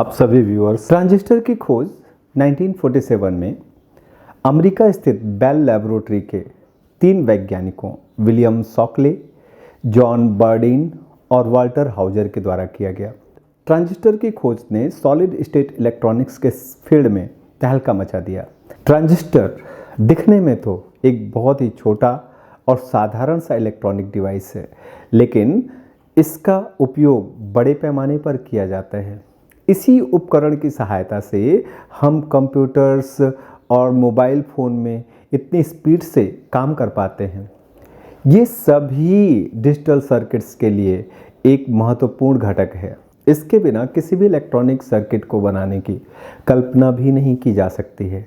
आप सभी viewers, transistor की खोज 1947 में अमेरिका स्थित बेल लैबोरेटरी के 3 वैज्ञानिकों विलियम शॉकले, जॉन बर्डीन और वाल्टर हाउजर के द्वारा किया गया। ट्रांजिस्टर की खोज ने सॉलिड स्टेट इलेक्ट्रॉनिक्स के फील्ड में तहलका मचा दिया। ट्रांजिस्टर दिखने में तो एक बहुत ही छोटा और साधारण सा इलेक्ट्रॉनिक डिवाइस है, लेकिन इसका उपयोग बड़े पैमाने पर किया जाता है। इसी उपकरण की सहायता से हम कंप्यूटर्स और मोबाइल फ़ोन में इतनी स्पीड से काम कर पाते हैं। ये सभी डिजिटल सर्किट्स के लिए एक महत्वपूर्ण घटक है। इसके बिना किसी भी इलेक्ट्रॉनिक सर्किट को बनाने की कल्पना भी नहीं की जा सकती है।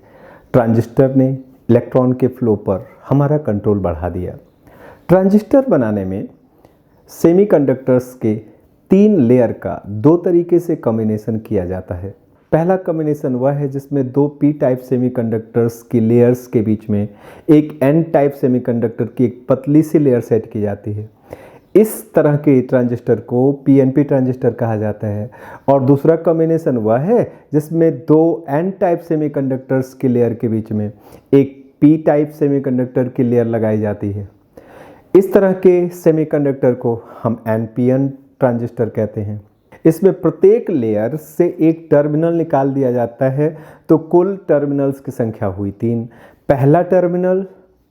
ट्रांजिस्टर ने इलेक्ट्रॉन के फ्लो पर हमारा कंट्रोल बढ़ा दिया। ट्रांजिस्टर बनाने में सेमीकंडक्टर्स के 3 लेयर का 2 तरीके से कॉम्बिनेशन किया जाता है। पहला कॉम्बिनेशन वह है जिसमें 2 पी टाइप सेमीकंडक्टर्स की लेयर्स के बीच में एक एन टाइप सेमीकंडक्टर की एक पतली सी लेयर सेट की जाती है। इस तरह के ट्रांजिस्टर को पीएनपी ट्रांजिस्टर कहा जाता है। और दूसरा कॉम्बिनेशन वह है जिसमें 2 एन टाइप सेमीकंडक्टर्स की लेयर के बीच में एक पी टाइप सेमीकंडक्टर की लेयर लगाई जाती है। इस तरह के सेमीकंडक्टर को हम एनपीएन ट्रांजिस्टर कहते हैं। इसमें प्रत्येक लेयर से एक टर्मिनल निकाल दिया जाता है, तो कुल टर्मिनल्स की संख्या हुई 3। पहला टर्मिनल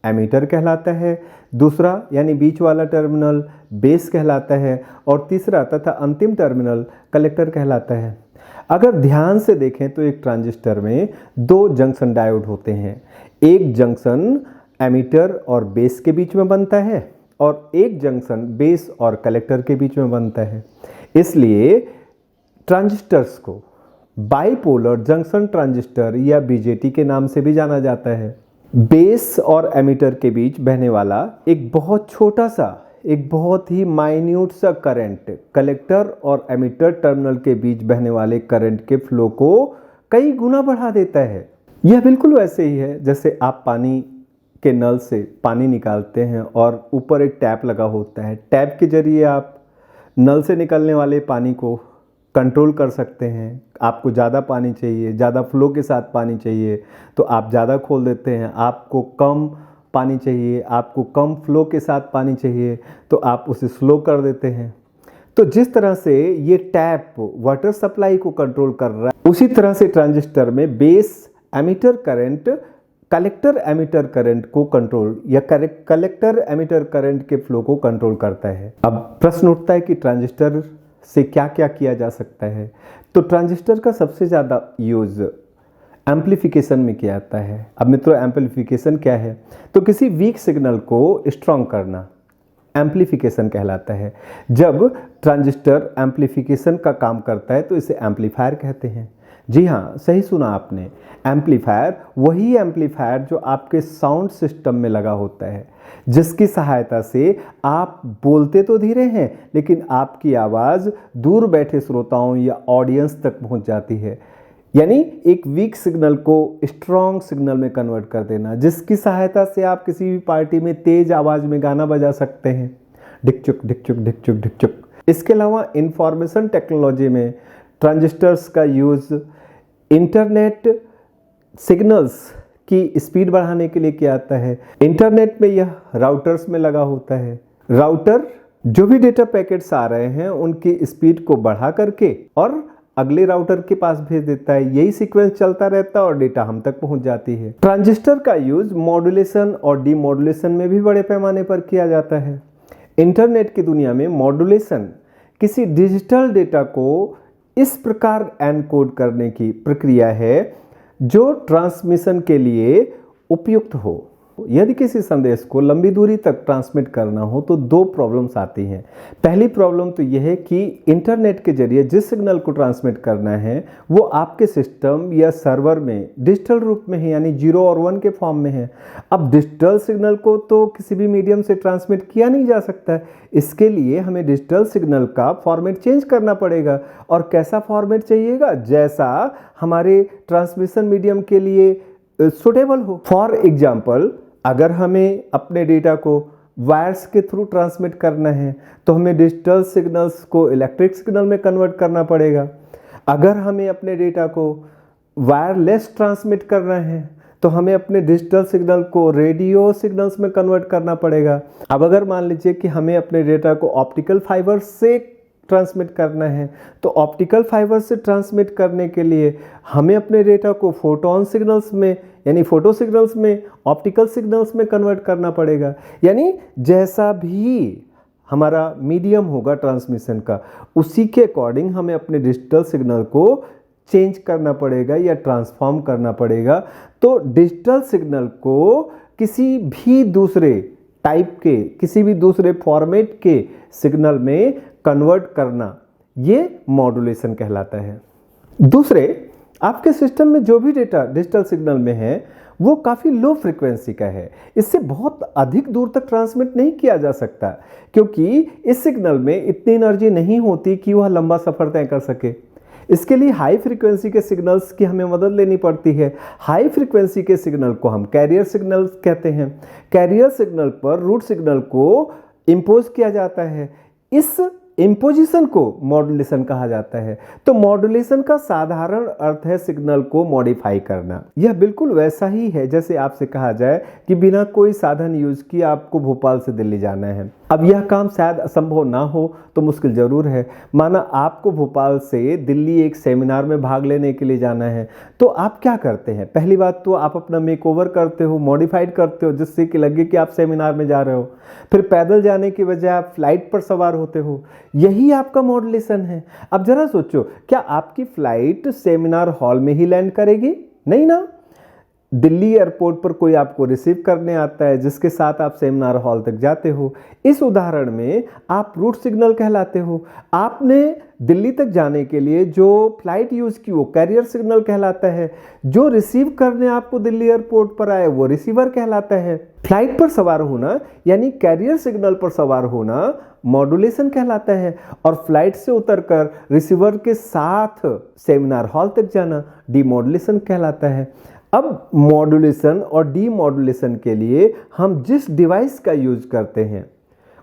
एमीटर कहलाता है, दूसरा यानी बीच वाला टर्मिनल बेस कहलाता है और तीसरा तथा अंतिम टर्मिनल कलेक्टर कहलाता है। अगर ध्यान से देखें तो एक ट्रांजिस्टर में 2 जंक्शन डायोड होते हैं। एक जंक्शन एमीटर और बेस के बीच में बनता है और एक जंक्शन बेस और कलेक्टर के बीच में बनता है। इसलिए ट्रांजिस्टर्स को बाइपोलर जंक्शन ट्रांजिस्टर या बीजेटी के नाम से भी जाना जाता है। बेस और एमीटर के बीच बहने वाला एक बहुत छोटा सा, एक बहुत ही माइन्यूट सा करंट कलेक्टर और एमीटर टर्मिनल के बीच बहने वाले करंट के फ्लो को कई गुना बढ़ा देता है। यह बिल्कुल वैसे ही है जैसे आप पानी के नल से पानी निकालते हैं और ऊपर एक टैप लगा होता है। टैप के जरिए आप नल से निकलने वाले पानी को कंट्रोल कर सकते हैं। आपको ज़्यादा पानी चाहिए, ज़्यादा फ्लो के साथ पानी चाहिए तो आप ज़्यादा खोल देते हैं। आपको कम पानी चाहिए, आपको कम फ्लो के साथ पानी चाहिए तो आप उसे स्लो कर देते हैं। तो जिस तरह से ये टैप वाटर सप्लाई को कंट्रोल कर रहा है, उसी तरह से ट्रांजिस्टर में base emitter current collector emitter current को कंट्रोल या कलेक्टर एमीटर करंट के फ्लो को कंट्रोल करता है। अब प्रश्न उठता है कि ट्रांजिस्टर से क्या क्या किया जा सकता है। तो ट्रांजिस्टर का सबसे ज़्यादा यूज़ एम्प्लीफिकेशन में किया जाता है। अब मित्रों, एम्प्लीफिकेशन क्या है? तो किसी वीक सिग्नल को स्ट्रॉन्ग करना एम्प्लीफिकेशन कहलाता है। जब ट्रांजिस्टर एम्प्लीफिकेशन का काम करता है तो इसे एम्पलीफायर कहते हैं। जी हाँ, सही सुना आपने। एम्पलीफायर वही एम्पलीफायर जो आपके साउंड सिस्टम में लगा होता है, जिसकी सहायता से आप बोलते तो धीरे हैं लेकिन आपकी आवाज़ दूर बैठे श्रोताओं या ऑडियंस तक पहुंच जाती है। यानी एक वीक सिग्नल को स्ट्रॉन्ग सिग्नल में कन्वर्ट कर देना, जिसकी सहायता से आप किसी भी पार्टी में तेज आवाज़ में गाना बजा सकते हैं, ढिकचुक ढिकचुक ढिकचुक ढिकचुक। इसके अलावा इंफॉर्मेशन टेक्नोलॉजी में ट्रांजिस्टर्स का यूज़ इंटरनेट सिग्नल्स की स्पीड बढ़ाने के लिए किया जाता है। इंटरनेट में यह राउटर्स में लगा होता है। राउटर जो भी डेटा पैकेट्स आ रहे हैं उनकी स्पीड को बढ़ा करके और अगले राउटर के पास भेज देता है। यही सीक्वेंस चलता रहता है और डेटा हम तक पहुंच जाती है। ट्रांजिस्टर का यूज मॉड्यूलेशन और डीमॉड्यूलेशन में भी बड़े पैमाने पर किया जाता है। इंटरनेट की दुनिया में मॉड्यूलेशन किसी डिजिटल डेटा को इस प्रकार एनकोड करने की प्रक्रिया है जो ट्रांसमिशन के लिए उपयुक्त हो। यदि किसी संदेश को लंबी दूरी तक ट्रांसमिट करना हो तो 2 प्रॉब्लम्स आती हैं। पहली प्रॉब्लम तो यह है कि इंटरनेट के जरिए जिस सिग्नल को ट्रांसमिट करना है वो आपके सिस्टम या सर्वर में डिजिटल रूप में है, यानी 0 और 1 के फॉर्म में है। अब डिजिटल सिग्नल को तो किसी भी मीडियम से ट्रांसमिट किया नहीं जा सकता है। इसके लिए हमें डिजिटल सिग्नल का फॉर्मेट चेंज करना पड़ेगा। और कैसा फॉर्मेट चाहिएगा? जैसा हमारे ट्रांसमिशन मीडियम के लिए सुटेबल हो। फॉर एग्जाम्पल, अगर हमें अपने डेटा को वायर्स के थ्रू ट्रांसमिट करना है तो हमें डिजिटल सिग्नल्स को इलेक्ट्रिक सिग्नल में कन्वर्ट करना पड़ेगा। अगर हमें अपने डेटा को वायरलेस ट्रांसमिट करना है तो हमें अपने डिजिटल सिग्नल को रेडियो सिग्नल्स में कन्वर्ट करना पड़ेगा। अब अगर मान लीजिए कि हमें अपने डेटा को ऑप्टिकल फाइबर से ट्रांसमिट करना है तो ऑप्टिकल फाइबर से ट्रांसमिट करने के लिए हमें अपने डेटा को फोटोन सिग्नल्स में यानी फोटो सिग्नल्स में ऑप्टिकल सिग्नल्स में कन्वर्ट करना पड़ेगा। यानी जैसा भी हमारा मीडियम होगा ट्रांसमिशन का, उसी के अकॉर्डिंग हमें अपने डिजिटल सिग्नल को चेंज करना पड़ेगा या ट्रांसफॉर्म करना पड़ेगा। तो डिजिटल सिग्नल को किसी भी दूसरे टाइप के, किसी भी दूसरे फॉर्मेट के सिग्नल में कन्वर्ट करना, ये मॉड्यूलेशन कहलाता है। दूसरे, आपके सिस्टम में जो भी डेटा डिजिटल सिग्नल में है वो काफ़ी लो फ्रीक्वेंसी का है, इससे बहुत अधिक दूर तक ट्रांसमिट नहीं किया जा सकता क्योंकि इस सिग्नल में इतनी एनर्जी नहीं होती कि वह लंबा सफ़र तय कर सके। इसके लिए हाई फ्रीक्वेंसी के सिग्नल्स की हमें मदद लेनी पड़ती है। हाई फ्रीक्वेंसी के सिग्नल को हम कैरियर सिग्नल कहते हैं। कैरियर सिग्नल पर रूट सिग्नल को इम्पोज किया जाता है। इस इम्पोजिशन को मॉड्यूलेशन कहा जाता है। तो मॉड्यूलेशन का साधारण अर्थ है सिग्नल को मॉडिफाई करना। यह बिल्कुल वैसा ही है जैसे आपसे कहा जाए कि बिना कोई साधन यूज किए आपको भोपाल से दिल्ली जाना है। अब यह काम शायद असंभव ना हो तो मुश्किल ज़रूर है। माना आपको भोपाल से दिल्ली एक सेमिनार में भाग लेने के लिए जाना है तो आप क्या करते हैं? पहली बात तो आप अपना मेकओवर करते हो, मॉडिफाइड करते हो जिससे कि लगे कि आप सेमिनार में जा रहे हो। फिर पैदल जाने की बजाय आप फ्लाइट पर सवार होते हो। यही आपका मॉड्यूलेशन है। अब जरा सोचो, क्या आपकी फ्लाइट सेमिनार हॉल में ही लैंड करेगी? नहीं ना। दिल्ली एयरपोर्ट पर कोई आपको रिसीव करने आता है जिसके साथ आप सेमिनार हॉल तक जाते हो। इस उदाहरण में आप रूट सिग्नल कहलाते हो। आपने दिल्ली तक जाने के लिए जो फ्लाइट यूज़ की वो कैरियर सिग्नल कहलाता है। जो रिसीव करने आपको दिल्ली एयरपोर्ट पर आए वो रिसीवर कहलाता है। फ्लाइट पर सवार होना यानी कैरियर सिग्नल पर सवार होना मॉड्यूलेशन कहलाता है और फ्लाइट से उतरकर रिसीवर के साथ सेमिनार हॉल तक जाना डीमॉड्यूलेशन कहलाता है। अब मॉड्यूलेशन और डीमॉड्यूलेशन के लिए हम जिस डिवाइस का यूज करते हैं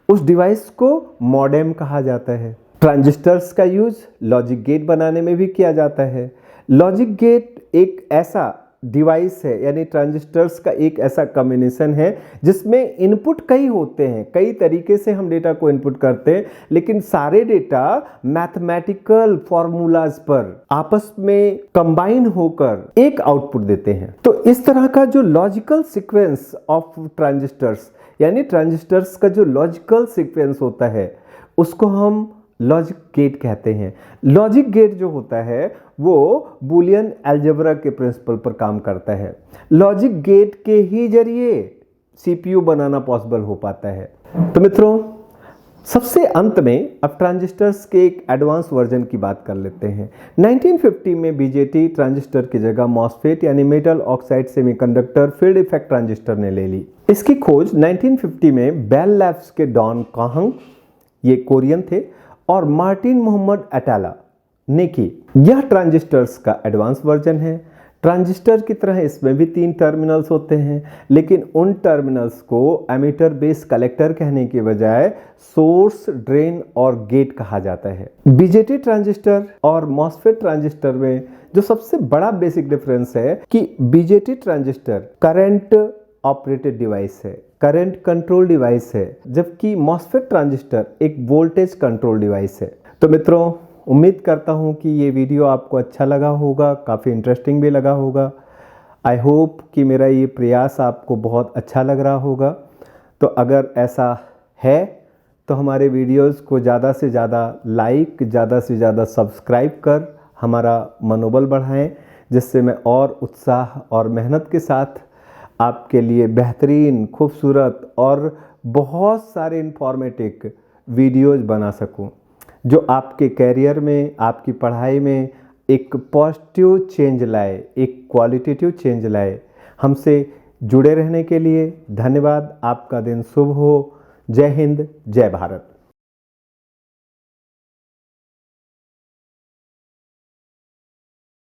उस डिवाइस को मॉडेम कहा जाता है। ट्रांजिस्टर्स का यूज लॉजिक गेट बनाने में भी किया जाता है। लॉजिक गेट एक ऐसा डिवाइस है यानी ट्रांजिस्टर्स का एक ऐसा कॉम्बिनेशन है जिसमें इनपुट कई होते हैं। कई तरीके से हम डेटा को इनपुट करते हैं लेकिन सारे डेटा मैथमेटिकल फॉर्मूलाज पर आपस में कंबाइन होकर एक आउटपुट देते हैं। तो इस तरह का जो लॉजिकल सीक्वेंस ऑफ ट्रांजिस्टर्स यानी ट्रांजिस्टर्स का जो लॉजिकल सीक्वेंस होता है उसको हम लॉजिक गेट कहते हैं। लॉजिक गेट जो होता है वो बूलियन अलजेब्रा के प्रिंसिपल पर काम करता है। लॉजिक गेट के ही जरिए सीपीयू बनाना पॉसिबल हो पाता है। तो मित्रों, सबसे अंत में अब ट्रांजिस्टर्स के एक एडवांस वर्जन की बात कर लेते हैं। 1950 में बीजेटी ट्रांजिस्टर की जगह मॉसफेट यानी metal oxide semiconductor field effect transistor ने ले ली। इसकी खोज 1950 में बेल लैब्स के डॉन काहंग, ये कोरियन थे, और मार्टिन मोहम्मद अटाला ने की। यह ट्रांजिस्टर्स का एडवांस वर्जन है। ट्रांजिस्टर की तरह इसमें भी 3 टर्मिनल्स होते हैं लेकिन उन टर्मिनल्स को एमिटर बेस कलेक्टर कहने के बजाय सोर्स, ड्रेन और गेट कहा जाता है। बीजेटी ट्रांजिस्टर और मॉसफेट ट्रांजिस्टर में जो सबसे बड़ा बेसिक डिफरेंस है कि BJT transistor current operated device है, करंट कंट्रोल डिवाइस है, जबकि मॉसफेट ट्रांजिस्टर एक वोल्टेज कंट्रोल डिवाइस है। तो मित्रों, उम्मीद करता हूँ कि ये वीडियो आपको अच्छा लगा होगा, काफ़ी इंटरेस्टिंग भी लगा होगा। आई होप कि मेरा ये प्रयास आपको बहुत अच्छा लग रहा होगा। तो अगर ऐसा है तो हमारे वीडियोस को ज़्यादा से ज़्यादा लाइक, ज़्यादा से ज़्यादा सब्सक्राइब कर हमारा मनोबल बढ़ाएं, जिससे मैं और उत्साह और मेहनत के साथ आपके लिए बेहतरीन, खूबसूरत और बहुत सारे इंफॉर्मेटिव वीडियोज़ बना सकूं, जो आपके कैरियर में, आपकी पढ़ाई में एक पॉजिटिव चेंज लाए, एक क्वालिटेटिव चेंज लाए। हमसे जुड़े रहने के लिए धन्यवाद। आपका दिन शुभ हो। जय हिंद, जय भारत।